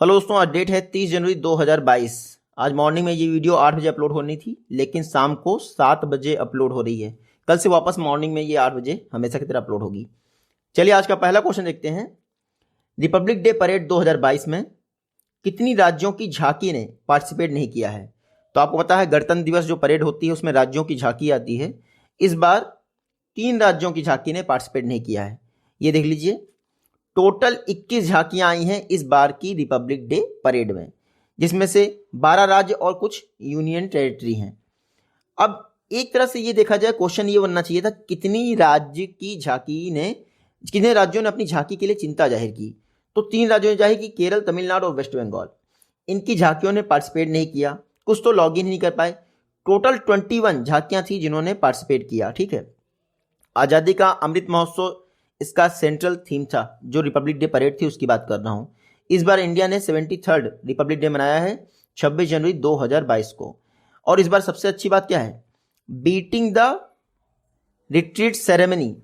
Hello दोस्तों, आज date है 30 जनवरी 2022। आज मॉर्निंग में ये वीडियो 8 बजे अपलोड होनी थी, लेकिन शाम को 7 बजे अपलोड हो रही है। कल से वापस मॉर्निंग में ये 8 बजे हमेशा की तरह अपलोड होगी। चलिए आज का पहला क्वेश्चन देखते हैं। रिपब्लिक डे परेड 2022 में कितनी राज्यों की झांकी ने पार्टिसिपेट नहीं किया है? तो आपको पता है गणतंत्र दिवस जो परेड होती है उसमें राज्यों की झांकी आती है। इस बार 3 राज्यों की झांकी ने पार्टिसिपेट नहीं किया है। ये देख लीजिए, टोटल 21 झांकियां आई हैं इस बार की रिपब्लिक डे परेड में, जिसमें से 12 राज्य और कुछ यूनियन टेरिटरी हैं। अब एक तरह से ये देखा जाए, क्वेश्चन ये बनना चाहिए था कितनी राज्यों ने अपनी झांकी के लिए चिंता जाहिर की। तो 3 राज्यों ने जाहिर की, केरल, तमिलनाडु और वेस्ट बंगाल। इनकी झांकियों ने पार्टिसिपेट नहीं किया, कुछ तो लॉग इन नहीं कर पाए। टोटल 21 झांकियां थी जिन्होंने पार्टिसिपेट किया। ठीक है, आज़ादी का अमृत महोत्सव इसका सेंट्रल थीम था। जो रिपब्लिक डे परेड थी उसकी बात कर रहा हूं। इस बार इंडिया ने 73rd रिपब्लिक डे मनाया है 26 जनवरी 2022 को। और इस बार सबसे अच्छी बात क्या है, बीटिंग द रिट्रीट सेरेमनी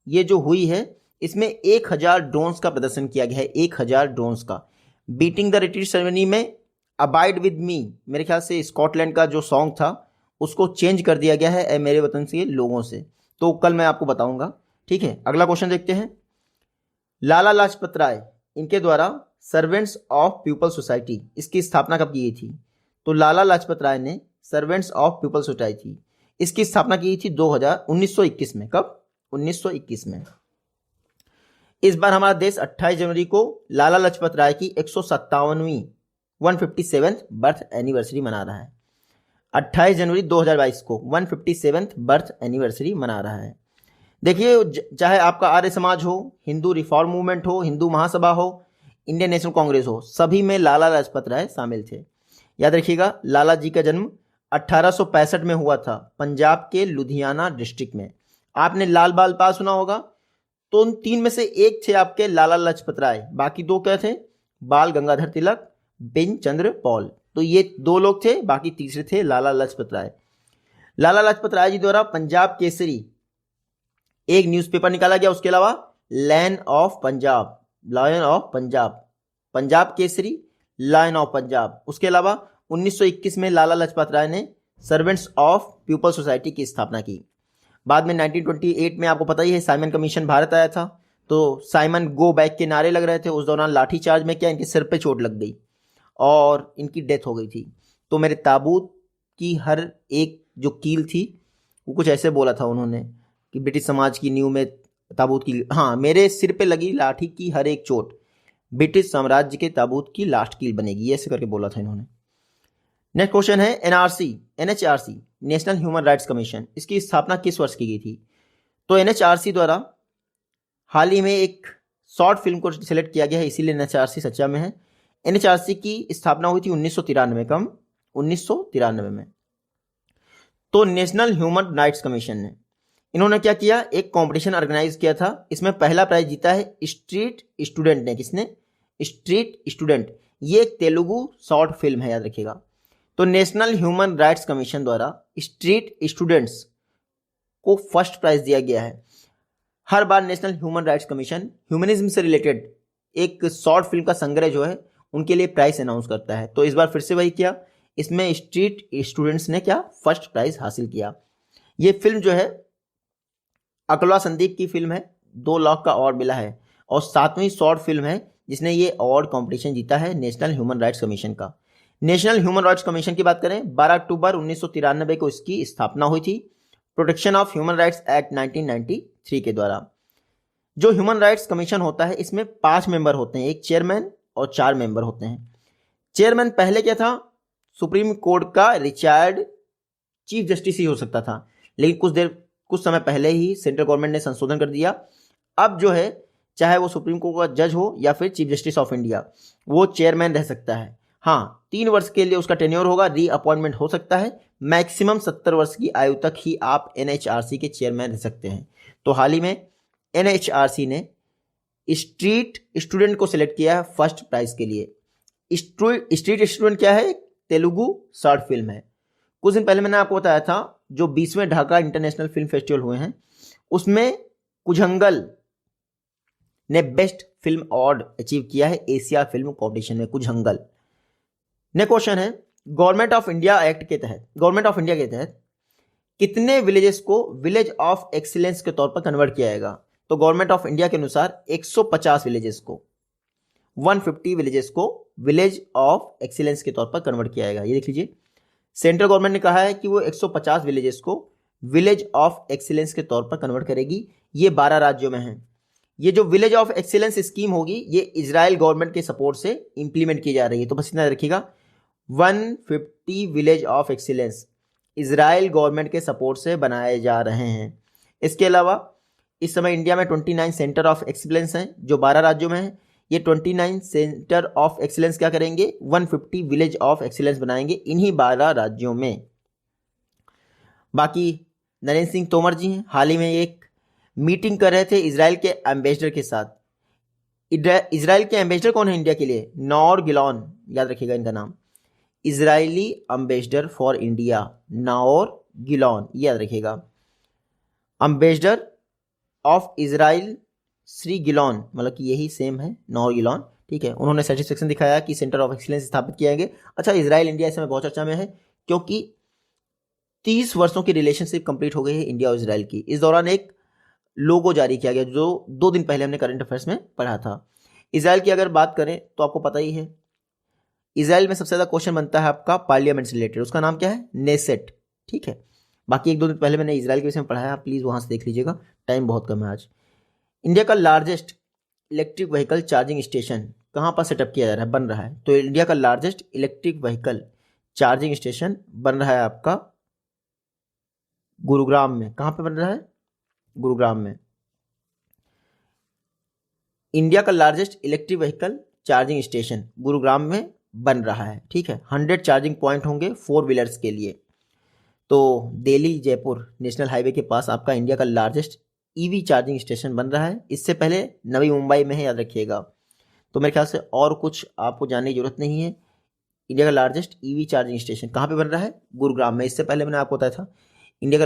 ये जो हुई है इसमें 1000 ड्रोन्स का प्रदर्शन किया गया है। 1000 ड्रोन्स का। बीटिंग द रिट्रीट सेरेमनी में अबाइड विद मी, मेरे ख्याल से स्कॉटलैंड का जो सॉन्ग था उसको चेंज कर दिया गया है ए मेरे वतन के लोगों से। तो कल मैं आपको बताऊंगा। ठीक है, अगला क्वेश्चन देखते हैं। लाला लाजपत राय, इनके द्वारा सर्वेंट्स ऑफ पीपल सोसाइटी, इसकी स्थापना कब की गई थी? तो लाला लाजपत राय ने सर्वेंट्स ऑफ पीपल सोसाइटी इसकी स्थापना की थी 1921 में। कब? 1921 में। इस बार हमारा देश 28 जनवरी को लाला लाजपत राय की 157वीं 157th बर्थ एनिवर्सरी मना रहा है। 28 जनवरी 2022 को 157th बर्थ एनिवर्सरी मना रहा है। देखिए, चाहे आपका आर्य समाज हो, हिंदू रिफॉर्म मूवमेंट हो, हिंदू महासभा हो, इंडियन नेशनल कांग्रेस हो, सभी में लाला लाजपत राय शामिल थे। याद रखिएगा, लाला जी का जन्म 1865 में हुआ था पंजाब के लुधियाना डिस्ट्रिक्ट में। आपने लाल बाल पाल सुना होगा, तो उन 3 में से एक थे आपके लाला लाजपत राय, बाकी 2 क्या थे? बाल गंगाधर तिलक, बिन चंद्र पॉल। तो ये 2 लोग थे, बाकी तीसरे थे लाला लाजपत राय। लाला लाजपत राय जी द्वारा पंजाब केसरी एक न्यूज़पेपर निकाला गया। उसके अलावा lion of Punjab, Punjab Kesari, lion of Punjab. उसके अलावा 1921 में लाला लाजपत राय ने सर्वेंट्स ऑफ पीपल सोसाइटी की स्थापना की। बाद में 1928 में आपको पता ही है साइमन कमीशन भारत आया था। तो साइमन गो बैक के नारे लग रहे थे। उस दौरान लाठीचार्ज में क्या इनके सिर पे चोट लग गई और इनकी डेथ हो गई थी। तो मेरे ताबूत की हर एक जो कील थी वो कुछ ऐसे बोला था उन्होंने कि ब्रिटिश समाज की नींव में ताबूत की, हाँ, मेरे सिर पे लगी लाठी की हर एक चोट ब्रिटिश साम्राज्य के ताबूत की लास्ट कील बनेगी, ऐसे करके बोला था इन्होंने। नेक्स्ट क्वेश्चन है NHRC national human rights commission, इसकी स्थापना किस वर्ष की गई थी? तो एनएचआरसी द्वारा हाल ही में एक शॉर्ट फिल्म को सिलेक्ट किया गया है, इसीलिए एनएचआरसी सच्चा में है। एनएचआरसी की स्थापना हुई थी 1993। कम 1993 में। तो नेशनल ह्यूमन राइट्स कमीशन ने इन्होंने क्या किया, एक कंपटीशन ऑर्गेनाइज किया था। इसमें पहला प्राइज जीता है स्ट्रीट स्टूडेंट ने। किसने? Street student. ये एक तेलुगु शॉर्ट फिल्म है, याद रखिएगा। तो नेशनल ह्यूमन राइट्स कमीशन द्वारा स्ट्रीट स्टूडेंट्स को फर्स्ट प्राइज दिया गया है। हर बार national human rights commission humanism से रिलेटेड एक शॉर्ट फिल्म का संग्रह जो है उनके लिए प्राइज अनाउंस करता है। तो इस बार फिर से वही किया, इसमें स्ट्रीट स्टूडेंट्स ने क्या, फर्स्ट प्राइज हासिल किया। ये फिल्म जो है अकलवा संदीप की फिल्म है, 2 लाख का अवार्ड मिला है और 7वीं शॉर्ट फिल्म है जिसने ये अवार्ड कंपटीशन जीता है नेशनल ह्यूमन राइट्स कमीशन का। नेशनल ह्यूमन राइट्स कमीशन की बात करें, 12 अक्टूबर 1993 को इसकी स्थापना हुई थी protection of human rights act 1993 के द्वारा। जो ह्यूमन राइट्स कमीशन होता है इसमें 5 मेंबर होते हैं, एक चेयरमैन और 4 मेंबर होते हैं। चेयरमैन पहले क्या था, सुप्रीम कोर्ट का रिटायर्ड चीफ जस्टिस ही हो सकता था, लेकिन कुछ समय पहले ही सेंट्रल गवर्नमेंट ने संशोधन कर दिया। अब जो है, चाहे वो सुप्रीम कोर्ट का जज हो या फिर चीफ जस्टिस ऑफ इंडिया, वो चेयरमैन रह सकता है। हाँ, 3 वर्ष के लिए उसका टेन्योर होगा, रीअपॉइंटमेंट हो सकता है। मैक्सिमम 70 वर्ष की आयु तक ही आप एनएचआरसी के चेयरमैन रह सकते हैं। तो हाल ही में एनएचआरसी ने स्ट्रीट स्टूडेंट को सिलेक्ट किया है फर्स्ट प्राइज के लिए। स्ट्रीट स्टूडेंट क्या है? तेलुगु शॉर्ट फिल्म है। कुछ दिन पहले मैंने आपको बताया था जो 20वें ढाका इंटरनेशनल फिल्म फेस्टिवल हुए हैं उसमें कुझंगल ने बेस्ट फिल्म अवार्ड अचीव किया है एशिया फिल्म कॉम्पिटिशन में, कुछ हंगल। नेक्स्ट क्वेश्चन है, गवर्नमेंट ऑफ इंडिया के तहत कितने विलेजेस को विलेज ऑफ एक्सीलेंस के तौर पर कन्वर्ट किया जाएगा? तो गवर्नमेंट ऑफ इंडिया के अनुसार 150 विलेजेस को, 150 विलेजेस को विलेज ऑफ एक्सीलेंस के तौर पर कन्वर्ट किया जाएगा। ये देख लीजिए, सेंट्रल गवर्नमेंट ने कहा है कि वो 150 विलेजेस को विलेज ऑफ एक्सीलेंस के तौर पर कन्वर्ट करेगी। ये 12 राज्यों में है। ये जो विलेज ऑफ एक्सीलेंस स्कीम होगी ये इजराइल गवर्नमेंट के सपोर्ट से इंप्लीमेंट की जा रही है। तो बस इतना रखिएगा, 150 village of excellence Israel government के सपोर्ट से बनाए जा रहे हैं। इसके अलावा इस समय इंडिया में 29 सेंटर ऑफ एक्सीलेंस हैं जो 12 राज्यों में हैं। ये 29 सेंटर ऑफ एक्सीलेंस क्या करेंगे? 150 विलेज ऑफ एक्सीलेंस बनाएंगे इन्हीं 12 राज्यों में। बाकी नरेंद्र सिंह तोमर जी हैं, हाल ही में एक मीटिंग कर रहे थे इजराइल के एम्बेसडर के साथ। इजराइल के एम्बेसडर कौन है इंडिया के लिए? नाओर गिलॉन, याद रखिएगा इनका नाम। Israeli ambassador for India Naor Gilon, याद रखिएगा। Ambassador of Israel Shri Gilon, मतलब कि यही सेम है नाओर गिलॉन, ठीक है। उन्होंने सेटिस्फेक्शन दिखाया कि सेंटर ऑफ एक्सीलेंस स्थापित किए जाएंगे। अच्छा, इजराइल इंडिया इस समय बहुत चर्चा में है क्योंकि 30 वर्षों की रिलेशनशिप कंप्लीट हो गई है इंडिया और इजराइल की। इस दौरान एक लोगो जारी किया गया जो 2 दिन पहले हमने करंट अफेयर्स में पढ़ा था। इजराइल की अगर बात करें तो आपको पता ही है, इजराइल में सबसे ज़्यादा क्वेश्चन बनता है आपका पार्लियामेंट से रिलेटेड, उसका नाम क्या है? नेसेट, ठीक है। बाकी 1-2 दिन पहले मैंने इजराइल के विषय में पढ़ाया, आप प्लीज़ वहाँ से देख लीजिएगा, टाइम बहुत कम है आज। इंडिया का largest electric vehicle charging station कहाँ पर सेटअप किया जा रहा है, बन रहा है? तो इंडिया का largest electric vehicle charging station बन रहा है आपका गुरुग्राम में। कहाँ पे बन रहा है? गुरुग्राम में। इंडिया का largest electric vehicle charging station Gurugram में बन रहा है, ठीक है। 100 चार्जिंग पॉइंट होंगे 4 व्हीलर्स के लिए। तो दिल्ली जयपुर नेशनल हाईवे के पास आपका इंडिया का लार्जेस्ट ईवी चार्जिंग स्टेशन बन रहा है। इससे पहले नवी मुंबई में है, याद रखिएगा। तो मेरे ख्याल से और कुछ आपको जानने की जरूरत नहीं है। इंडिया का लार्जेस्ट ईवी चार्जिंग स्टेशन कहाँ पे बन रहा है? गुरुग्राम में। इससे पहले मैंने आपको बताया था इंडिया का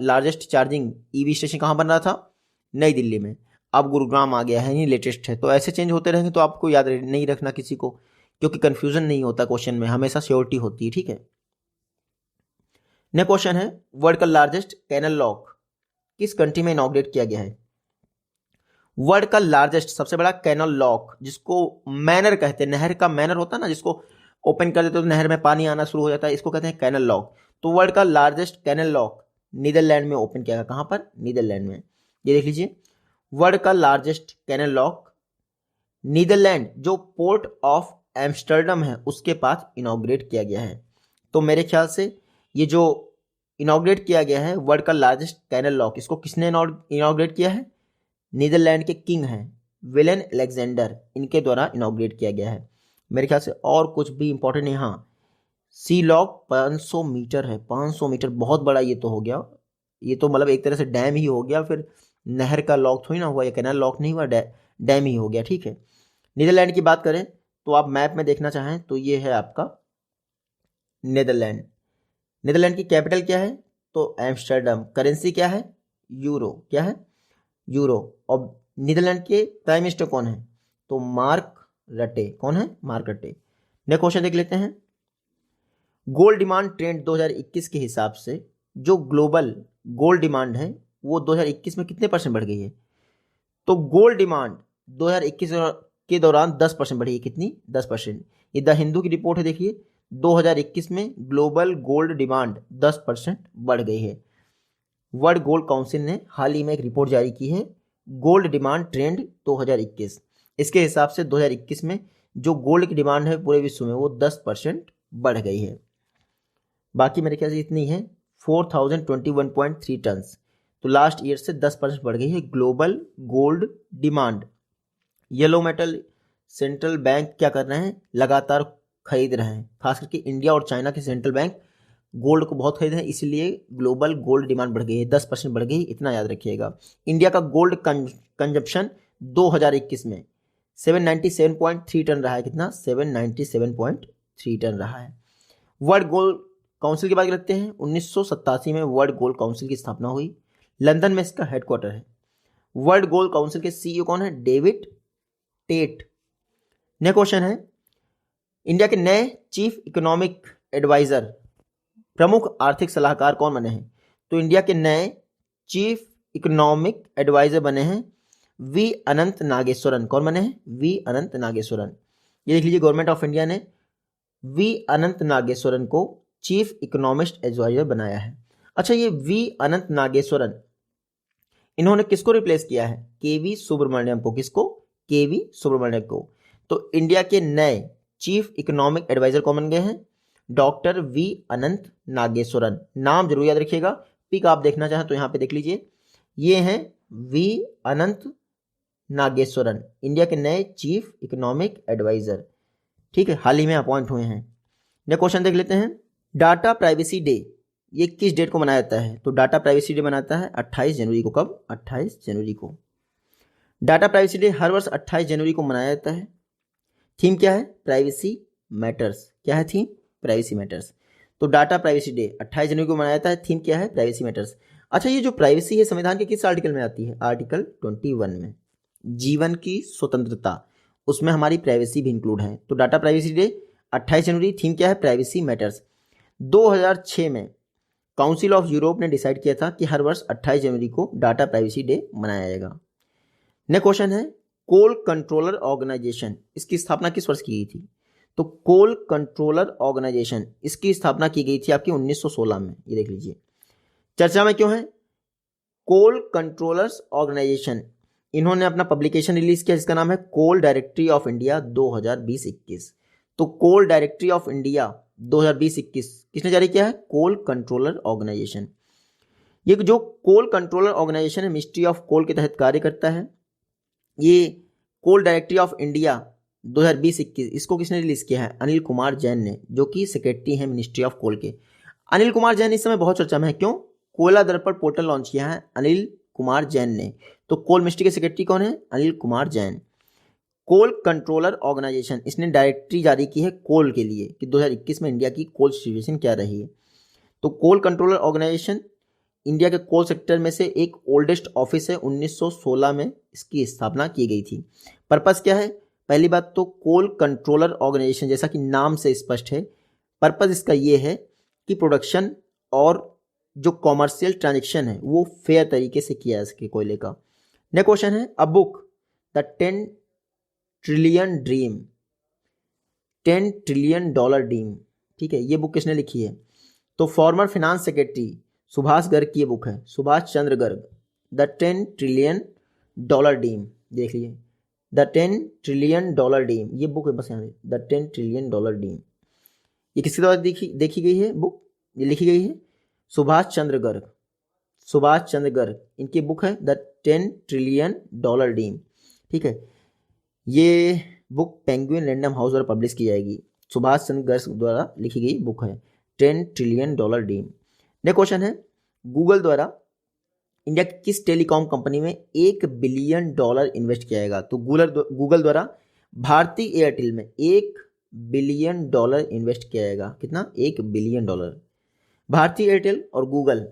लार्जेस्ट चार्जिंग ईवी स्टेशन कहाँ बन रहा था? नई दिल्ली में। अब गुरुग्राम आ गया है, ये लेटेस्ट है। तो ऐसे चेंज होते रहेंगे तो आपको याद नहीं रखना किसी को, क्योंकि कंफ्यूजन नहीं होता क्वेश्चन में, हमेशा श्योरिटी होती है, ठीक है। नेक्स्ट क्वेश्चन है, वर्ल्ड का लार्जेस्ट कैनल लॉक किस कंट्री में इनॉग्रेट किया गया है? वर्ल्ड का लार्जेस्ट सबसे बड़ा कैनल लॉक, जिसको मैनर कहते हैं, नहर का मैनर होता है ना, जिसको ओपन कर देते तो नहर में पानी आना शुरू हो जाता है, इसको कहते हैं कैनल लॉक। तो वर्ल्ड का लार्जेस्ट कैनल लॉक नीदरलैंड में ओपन किया गया। कहाँ पर? नीदरलैंड में। ये देख लीजिए, वर्ल्ड का लार्जेस्ट कैनल लॉक नीदरलैंड जो पोर्ट ऑफ एम्स्टर्डम है उसके पास इनॉग्रेट किया गया है। तो मेरे ख्याल से ये जो इनॉग्रेट किया गया है वर्ल्ड का लार्जेस्ट कैनल लॉक, इसको किसने इनॉग्रेट किया है? नीदरलैंड के किंग हैं विलेम अलेक्जेंडर, इनके द्वारा इनॉग्रेट किया गया है। मेरे ख्याल से और कुछ भी इंपॉर्टेंट नहीं। हाँ, सी लॉक 500 मीटर है, 500 मीटर बहुत बड़ा ये तो हो गया। ये तो मतलब एक तरह से डैम ही हो गया, फिर नहर का लॉक थोड़ी ना हुआ, या कैनल लॉक नहीं हुआ, डैम ही हो गया, ठीक है। नीदरलैंड की बात करें तो आप मैप में देखना चाहें तो ये है आपका नीदरलैंड। नीदरलैंड की कैपिटल क्या है? तो एम्स्टर्डम। करेंसी क्या है? यूरो। क्या है? यूरो। और नीदरलैंड के प्राइम मिनिस्टर कौन है? तो मार्क रटे। कौन है? मार्क रटे। नेक्स्ट क्वेश्चन देख लेते हैं, गोल्ड डिमांड ट्रेंड 2021 के हिसाब से जो ग्लोबल गोल्ड डिमांड है वो 2021 में कितने % बढ़ गई है? तो गोल्ड डिमांड 2021 के दौरान 10% बढ़ी है। कितनी? 10%। ये द हिंदू की रिपोर्ट है, देखिए 2021 में ग्लोबल गोल्ड डिमांड 10% बढ़ गई है। वर्ल्ड गोल्ड काउंसिल ने हाल ही में एक रिपोर्ट जारी की है, गोल्ड डिमांड ट्रेंड 2021। इसके हिसाब से 2021 में जो गोल्ड की डिमांड है पूरे विश्व में वो 10% बढ़ गई है। बाकी मेरे ख्याल से इतनी है, 4021.3 टन। तो लास्ट ईयर से 10% बढ़ गई है global gold demand. Yellow metal central bank क्या कर रहे हैं? लगातार खरीद रहे हैं, खास करके इंडिया और चाइना के सेंट्रल बैंक गोल्ड को बहुत खरीद रहे हैं, इसलिए ग्लोबल गोल्ड डिमांड बढ़ गई है, 10% बढ़ गई, इतना याद रखिएगा। इंडिया का गोल्ड कंजप्शन 2021 में 797.3 टन रहा है। कितना? 797.3 टन रहा है। वर्ल्ड गोल्ड काउंसिल की बात करते हैं, 1987 में वर्ल्ड गोल्ड काउंसिल की स्थापना हुई, लंदन में इसका हेडक्वार्टर है। वर्ल्ड गोल्ड काउंसिल के सीईओ कौन है? David Tait. नेक्स्ट क्वेश्चन है, इंडिया के नए चीफ इकोनॉमिक एडवाइजर, प्रमुख आर्थिक सलाहकार कौन बने हैं? तो इंडिया के नए चीफ इकोनॉमिक एडवाइजर बने हैं वी अनंत नागेश्वरन। कौन बने हैं? वी अनंत नागेश्वरन। ये देख लीजिए, गवर्नमेंट ऑफ इंडिया ने वी अनंत नागेश्वरन को चीफ इकोनॉमिस्ट एडवाइजर बनाया है। अच्छा, ये वी अनंत नागेश्वरन, इन्होंने किसको रिप्लेस किया है? केवी सुब्रमण्यम को। किसको? केवी सुब्रमण्यम को। तो इंडिया के नए चीफ इकोनॉमिक एडवाइजर कौन बन गए हैं? डॉक्टर वी अनंत नागेश्वरन। नाम जरूर याद रखिएगा, पिक आप देखना चाहें तो यहाँ पे देख लीजिए, ये हैं वी अनंत नागेश्वरन, इंडिया के नए चीफ इकोनॉमिक एडवाइजर। ठीक है, हाल ही में अपॉइंट हुए हैं। नेक्स्ट क्वेश्चन देख लेते हैं, डाटा प्राइवेसी डे ये किस डेट को मनाया जाता है? तो डाटा प्राइवेसी डे मनाता है 28 जनवरी को। कब? 28 जनवरी को। डाटा प्राइवेसी डे हर वर्ष 28 जनवरी को मनाया जाता है। थीम क्या है? Privacy matters. क्या है थीम? Privacy matters. तो डाटा प्राइवेसी डे 28 जनवरी को मनाया जाता है। थीम क्या है? Privacy matters. अच्छा, ये जो प्राइवेसी है संविधान के किस आर्टिकल में आती है? आर्टिकल 21 में। जीवन की स्वतंत्रता, उसमें हमारी प्राइवेसी भी इंक्लूड है। तो डाटा प्राइवेसी डे 28 जनवरी। थीम क्या है? Privacy matters. 2006 में काउंसिल ऑफ यूरोप ने डिसाइड किया था कि हर वर्ष 28 जनवरी को डाटा प्राइवेसी डे मनाया जाएगा। नेक्स्ट क्वेश्चन है, कोल कंट्रोलर ऑर्गेनाइजेशन, इसकी स्थापना किस वर्ष की गई थी? तो कोल कंट्रोलर ऑर्गेनाइजेशन, इसकी स्थापना की गई थी आपकी 1916 में। ये देख लीजिए, चर्चा में क्यों है? कोल कंट्रोलर्स ऑर्गेनाइजेशन, इन्होंने अपना पब्लिकेशन रिलीज किया जिसका नाम है कोल डायरेक्टरी ऑफ इंडिया 2020-21। तो कोल डायरेक्टरी ऑफ इंडिया 2020-21 किसने जारी किया है? कोल कंट्रोलर ऑर्गेनाइजेशन। ये जो कोल कंट्रोलर ऑर्गेनाइजेशन है, मिनिस्ट्री ऑफ कोल के तहत कार्य करता है। ये कोल डायरेक्टरी ऑफ इंडिया 2020-21, इसको किसने रिलीज किया है? अनिल कुमार जैन ने, जो कि सेक्रेटरी हैं मिनिस्ट्री ऑफ कोल के। अनिल कुमार जैन इस समय बहुत चर्चा में है। क्यों? कोयला दर्पण पोर्टल लॉन्च किया है अनिल कुमार जैन ने। तो कोल मिनिस्ट्री के सेक्रेटरी कौन है? अनिल कुमार जैन। कोल कंट्रोलर ऑर्गेनाइजेशन, इसने डायरेक्टरी जारी की है कोल के लिए कि 2021 में इंडिया की कोल सिचुएशन क्या रही है। तो कोल कंट्रोलर ऑर्गेनाइजेशन इंडिया के कोल सेक्टर में से एक ओल्डेस्ट ऑफिस है। 1916 में इसकी स्थापना की गई थी। पर्पस क्या है? पहली बात तो कोल कंट्रोलर ऑर्गेनाइजेशन, जैसा कि नाम से स्पष्ट है, पर्पस इसका ये है कि प्रोडक्शन और जो कॉमर्शियल ट्रांजेक्शन है वो फेयर तरीके से किया जा सके कोयले का। नेक्स्ट क्वेश्चन है, a book the 10 trillion dream, $10 trillion dream. ठीक है, ये बुक किसने लिखी है? तो farmer finance secretary Subhash Garg की ये बुक है, Subhash Chandra Garg, the 10 trillion dream. देख लीजिए, द 10 ट्रिलियन ड्रीम, ये बुक है बस यहाँ, द 10 ट्रिलियन ड्रीम। ये किसके द्वारा देखी गई है बुक? ये लिखी गई है सुभाष चंद्र गर्ग, सुभाष चंद्र गर्ग, इनकी बुक है द 10 ट्रिलियन ड्रीम। ठीक है, ये बुक पेंगुइन रैंडम हाउस द्वारा पब्लिश की जाएगी। सुभाष चंद्र गर्ग द्वारा लिखी गई बुक है 10 ट्रिलियन ड्रीम। नेक्स्ट क्वेश्चन है, गूगल द्वारा इंडिया की किस टेलीकॉम कंपनी में $1 बिलियन इन्वेस्ट किया जाएगा? तो गूगल द्वारा भारतीय एयरटेल में $1 बिलियन इन्वेस्ट किया जाएगा। कितना? $1 बिलियन। भारतीय एयरटेल और गूगल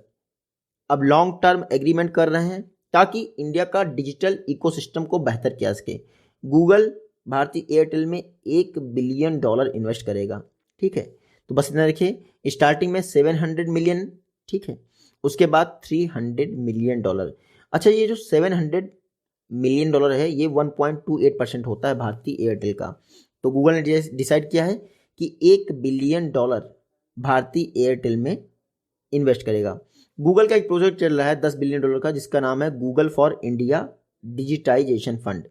अब लॉन्ग टर्म एग्रीमेंट कर रहे हैं ताकि इंडिया का डिजिटल इकोसिस्टम को बेहतर किया सके। गूगल भारतीय एयरटेल में $1 बिलियन इन्वेस्ट करेगा। ठीक है, तो बस इतना रखिए, स्टार्टिंग में 700 मिलियन, ठीक है, उसके बाद $300 मिलियन। अच्छा, ये जो $700 मिलियन है ये 1.28% होता है भारतीय एयरटेल का। तो गूगल ने डिसाइड किया है कि $1 बिलियन भारतीय एयरटेल में इन्वेस्ट करेगा। गूगल का एक प्रोजेक्ट चल रहा है $10 बिलियन का, जिसका नाम है Google for India digitisation fund.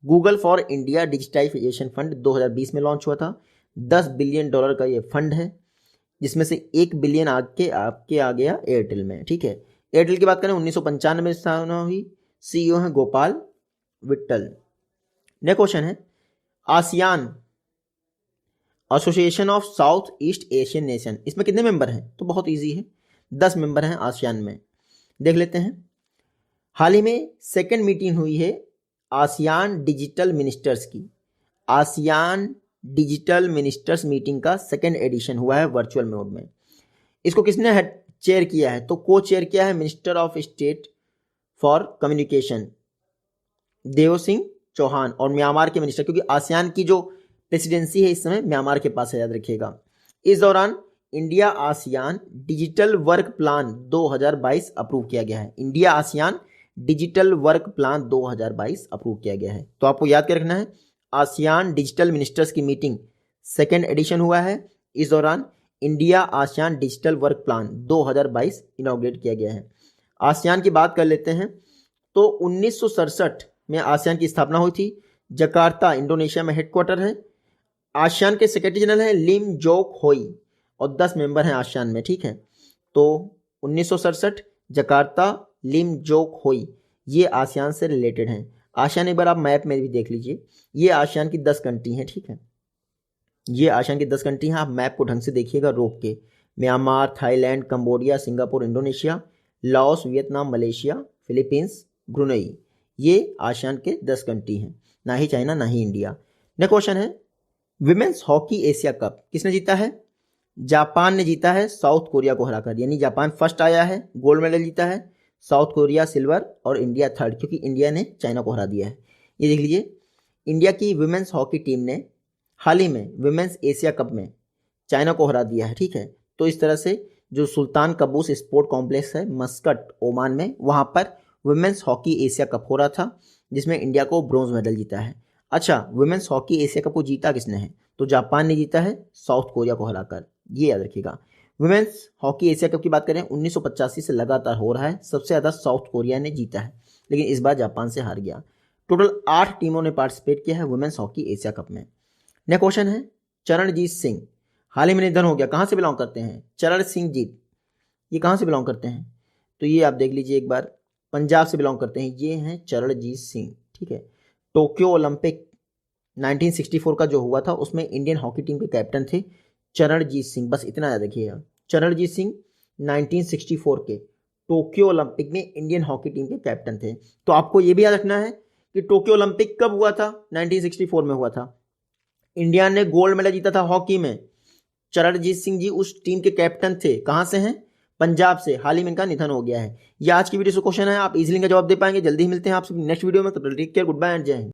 Google for India digitisation fund 2020 में लॉन्च हुआ था। $10 बिलियन का ये फंड है, जिसमें से $1 बिलियन आपके आ गया एयरटेल में। ठीक है, एयरटेल की बात करें 1995 में स्थापना हुई। सीईओ हैं गोपाल विट्टल। नेक्स्ट क्वेश्चन है, ASEAN association of south east Asian nation, इसमें कितने मेंबर हैं? तो बहुत इजी है, 10 मेंबर हैं आसियान में। देख लेते हैं, हाल ही में सेकेंड मीटिंग हुई है आसियान डिजिटल मिनिस्टर्स की। आसियान डिजिटल मिनिस्टर्स मीटिंग का सेकेंड एडिशन हुआ है वर्चुअल मोड में। इसको किसने चेयर किया है? तो को चेयर किया है minister of state for communication Dev Singh Chauhan, और म्यांमार के मिनिस्टर, क्योंकि आसियान की जो प्रेसिडेंसी है इस समय म्यांमार के पास है, याद रखिएगा। इस दौरान India ASEAN digital work plan 2022 approve किया गया है। India ASEAN digital work plan 2022 approve किया गया है। तो आपको याद कर रखना है, आसियान डिजिटल मिनिस्टर्स की मीटिंग सेकेंड एडिशन हुआ है। इस दौरान India ASEAN digital work plan 2022 inaugurate किया गया है। आसियान की बात कर लेते हैं तो 1967 में आसियान की स्थापना हुई थी। जकार्ता इंडोनेशिया में हेडक्वार्टर है। आसियान के सेक्रेटरी जनरल हैं लिम जोक होई और 10 मेंबर हैं आसियान में, ठीक है। तो 1967 जकार्ता लिम जोक होई ये आसियान से रिलेटेड हैं। आसियान एक बार आप मैप में भी देख लीजिए, ये आसियान की 10 कंट्री हैं, ठीक है। ये आसियान की 10 कंट्री हैं, आप मैप को ढंग से देखिएगा रोक के। Myanmar, Thailand, Cambodia, Singapore, Indonesia, Laos, Vietnam, Malaysia, Philippines, Brunei, ये आसियान के 10 कंट्री हैं, ना ही चाइना ना ही इंडिया। नेक्स्ट क्वेश्चन है, विमेंस हॉकी एशिया कप किसने जीता है? जापान ने जीता है साउथ कोरिया को हराकर, यानी जापान फर्स्ट आया है, गोल्ड मेडल जीता है, साउथ कोरिया सिल्वर और इंडिया थर्ड, क्योंकि इंडिया ने चाइना को हरा दिया है। ये देख लीजिए, इंडिया की विमेंस हॉकी टीम ने हाल ही में विमेंस एशिया कप में चाइना को हरा दिया है, ठीक है। तो इस तरह से जो सुल्तान कबूस स्पोर्ट कॉम्प्लेक्स है मस्कट ओमान में, वहाँ पर विमेंस हॉकी एशिया कप हो रहा था, जिसमें इंडिया को ब्रॉन्ज मेडल जीता है। अच्छा, विमेंस हॉकी एशिया कप को जीता किसने है? तो जापान ने जीता है साउथ कोरिया को हराकर, ये याद रखिएगा। विमेंस हॉकी एशिया कप की बात करें 1985 से लगातार हो रहा है, सबसे ज़्यादा साउथ कोरिया ने जीता है, लेकिन इस बार जापान से हार गया। टोटल 8 टीमों ने पार्टिसिपेट किया है वुमेन्स हॉकी एशिया कप में। नेक्स्ट क्वेश्चन है, चरणजीत सिंह हाल ही में निधन हो गया, कहाँ से बिलोंग करते हैं? चरण सिंह जीत, ये कहाँ से बिलोंग करते हैं? तो ये आप देख लीजिए एक बार, पंजाब से बिलोंग करते हैं, ये हैं चरणजीत सिंह, ठीक है। टोक्यो ओलंपिक 1964 का जो हुआ था उसमें इंडियन हॉकी टीम के कैप्टन थे चरणजीत सिंह, बस इतना याद रखिएगा। चरणजीत सिंह 1964 के टोक्यो ओलंपिक में इंडियन हॉकी टीम के कैप्टन थे। तो आपको ये भी याद रखना है कि टोक्यो ओलंपिक कब हुआ था? 1964 में हुआ था। इंडिया ने गोल्ड मेडल जीता था हॉकी में। चरणजीत सिंह जी उस टीम के कैप्टन थे। कहाँ से हैं? पंजाब से। हाल ही में इनका निधन हो गया है। ये आज की वीडियो से क्वेश्चन है, आप इजीली इनका जवाब दे पाएंगे। जल्दी ही मिलते हैं आपसे नेक्स्ट वीडियो में, तब तक take care, goodbye and जय हिंद।